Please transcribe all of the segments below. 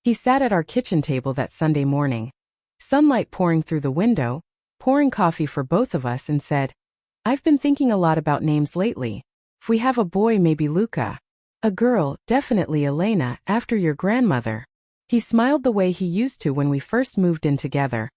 He sat at our kitchen table that Sunday morning, sunlight pouring through the window, pouring coffee for both of us, and said, "I've been thinking a lot about names lately. If we have a boy, maybe Luca. A girl, definitely Elena, after your grandmother." He smiled the way he used to when we first moved in together,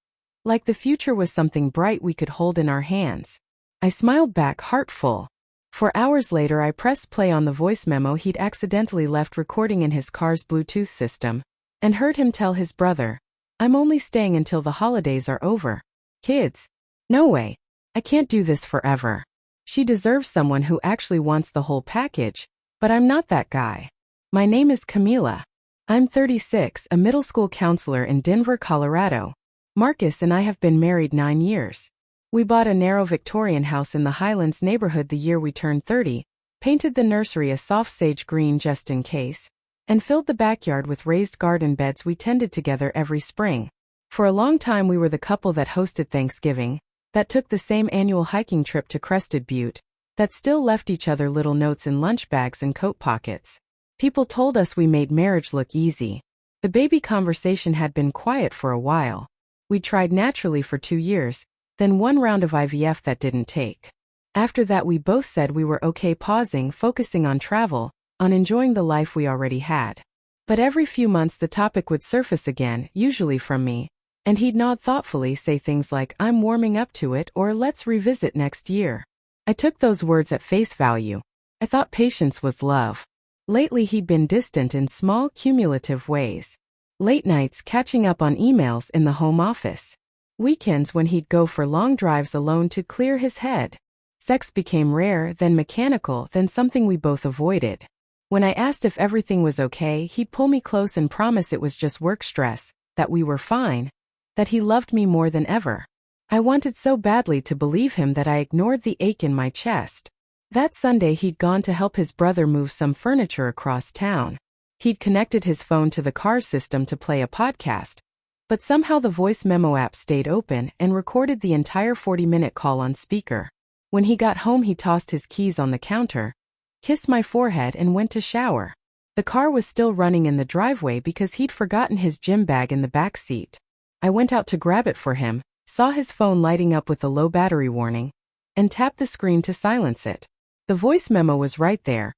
like the future was something bright we could hold in our hands. I smiled back, heart full. For hours later, I pressed play on the voice memo he'd accidentally left recording in his car's Bluetooth system, and heard him tell his brother, "I'm only staying until the holidays are over. Kids? No way. I can't do this forever. She deserves someone who actually wants the whole package, but I'm not that guy. My name is Camila. I'm 36, a middle school counselor in Denver, Colorado. Marcus and I have been married 9 years. We bought a narrow Victorian house in the Highlands neighborhood the year we turned 30, painted the nursery a soft sage green just in case, and filled the backyard with raised garden beds we tended together every spring. For a long time we were the couple that hosted Thanksgiving, that took the same annual hiking trip to Crested Butte, that still left each other little notes in lunch bags and coat pockets. People told us we made marriage look easy. The baby conversation had been quiet for a while. We tried naturally for 2 years, then one round of IVF that didn't take. After that we both said we were okay pausing, focusing on travel, on enjoying the life we already had. But every few months the topic would surface again, usually from me, and he'd nod thoughtfully, say things like, "I'm warming up to it," or "Let's revisit next year." I took those words at face value. I thought patience was love. Lately he'd been distant in small, cumulative ways. Late nights catching up on emails in the home office. Weekends when he'd go for long drives alone to clear his head. Sex became rare, then mechanical, then something we both avoided. When I asked if everything was okay, he'd pull me close and promise it was just work stress, that we were fine, that he loved me more than ever. I wanted so badly to believe him that I ignored the ache in my chest. That Sunday he'd gone to help his brother move some furniture across town. He'd connected his phone to the car system to play a podcast, but somehow the voice memo app stayed open and recorded the entire 40-minute call on speaker. When he got home he tossed his keys on the counter, kissed my forehead, and went to shower. The car was still running in the driveway because he'd forgotten his gym bag in the back seat. I went out to grab it for him, saw his phone lighting up with a low battery warning, and tapped the screen to silence it. The voice memo was right there,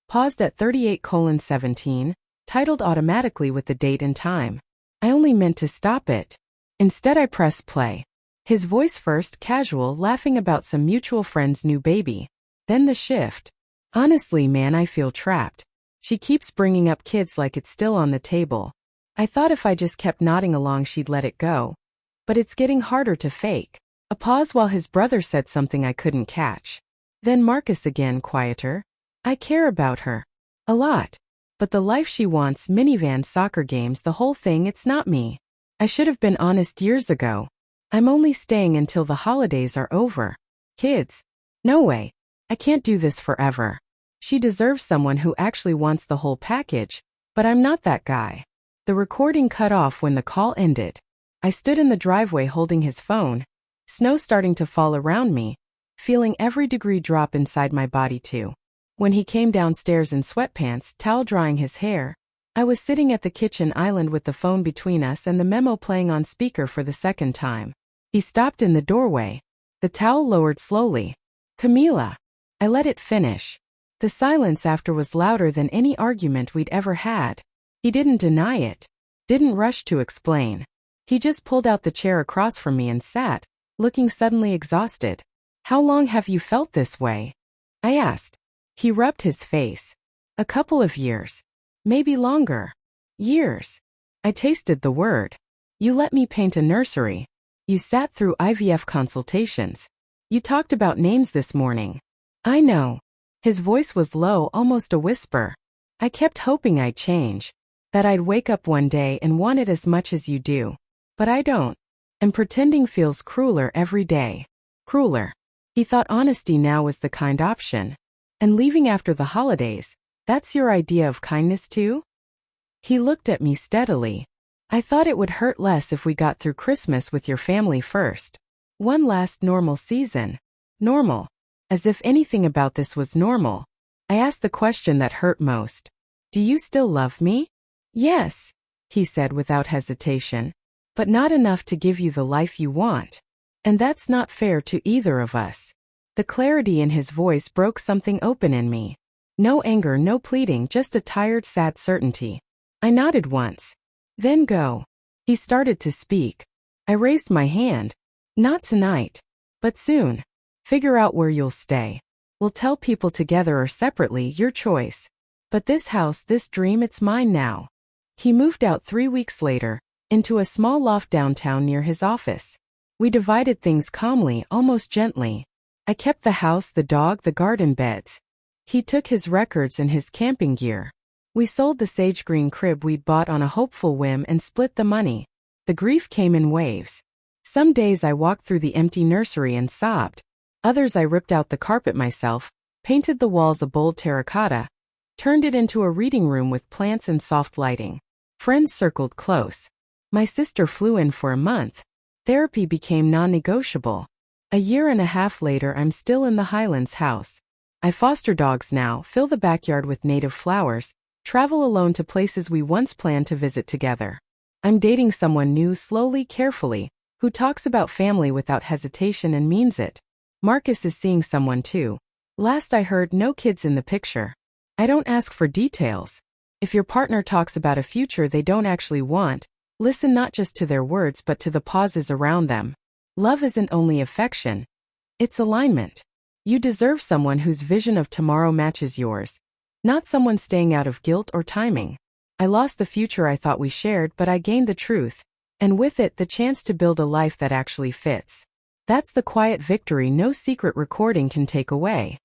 paused at 38:17, titled automatically with the date and time. I only meant to stop it. Instead I pressed play. His voice first, casual, laughing about some mutual friend's new baby. Then the shift. "Honestly, man, I feel trapped. She keeps bringing up kids like it's still on the table. I thought if I just kept nodding along she'd let it go. But it's getting harder to fake." A pause while his brother said something I couldn't catch. Then Marcus again, quieter. "I care about her. A lot. But the life she wants, minivan, soccer games, the whole thing, it's not me. I should have been honest years ago. I'm only staying until the holidays are over. Kids? No way. I can't do this forever. She deserves someone who actually wants the whole package, but I'm not that guy." The recording cut off when the call ended. I stood in the driveway holding his phone, snow starting to fall around me, feeling every degree drop inside my body too. When he came downstairs in sweatpants, towel drying his hair, I was sitting at the kitchen island with the phone between us and the memo playing on speaker for the second time. He stopped in the doorway. The towel lowered slowly. "Camila." I let it finish. The silence after was louder than any argument we'd ever had. He didn't deny it. Didn't rush to explain. He just pulled out the chair across from me and sat, looking suddenly exhausted. "How long have you felt this way?" I asked. He rubbed his face. "A couple of years. Maybe longer." "Years." I tasted the word. "You let me paint a nursery. You sat through IVF consultations. You talked about names this morning." "I know." His voice was low, almost a whisper. "I kept hoping I'd change. That I'd wake up one day and want it as much as you do. But I don't. And pretending feels crueler every day. Crueler." He thought honesty now was the kind option. "And leaving after the holidays, that's your idea of kindness too?" He looked at me steadily. "I thought it would hurt less if we got through Christmas with your family first. One last normal season." Normal. As if anything about this was normal. I asked the question that hurt most. "Do you still love me?" "Yes." he said without hesitation. But not enough to give you the life you want. And that's not fair to either of us. The clarity in his voice broke something open in me. No anger, no pleading, just a tired, sad certainty. I nodded once. Then go. He started to speak. I raised my hand. Not tonight. But soon. Figure out where you'll stay. We'll tell people together or separately, your choice. But this house, this dream, it's mine now. He moved out 3 weeks later, into a small loft downtown near his office. We divided things calmly, almost gently. I kept the house, the dog, the garden beds. He took his records and his camping gear. We sold the sage green crib we'd bought on a hopeful whim and split the money. The grief came in waves. Some days I walked through the empty nursery and sobbed. Others I ripped out the carpet myself, painted the walls a bold terracotta, turned it into a reading room with plants and soft lighting. Friends circled close. My sister flew in for a month. Therapy became non-negotiable. A year and a half later, I'm still in the Highlands house. I foster dogs now, fill the backyard with native flowers, travel alone to places we once planned to visit together. I'm dating someone new, slowly, carefully, who talks about family without hesitation and means it. Marcus is seeing someone too. Last I heard, no kids in the picture. I don't ask for details. If your partner talks about a future they don't actually want, listen not just to their words but to the pauses around them. Love isn't only affection. It's alignment. You deserve someone whose vision of tomorrow matches yours, not someone staying out of guilt or timing. I lost the future I thought we shared, but I gained the truth, and with it the chance to build a life that actually fits. That's the quiet victory no secret recording can take away.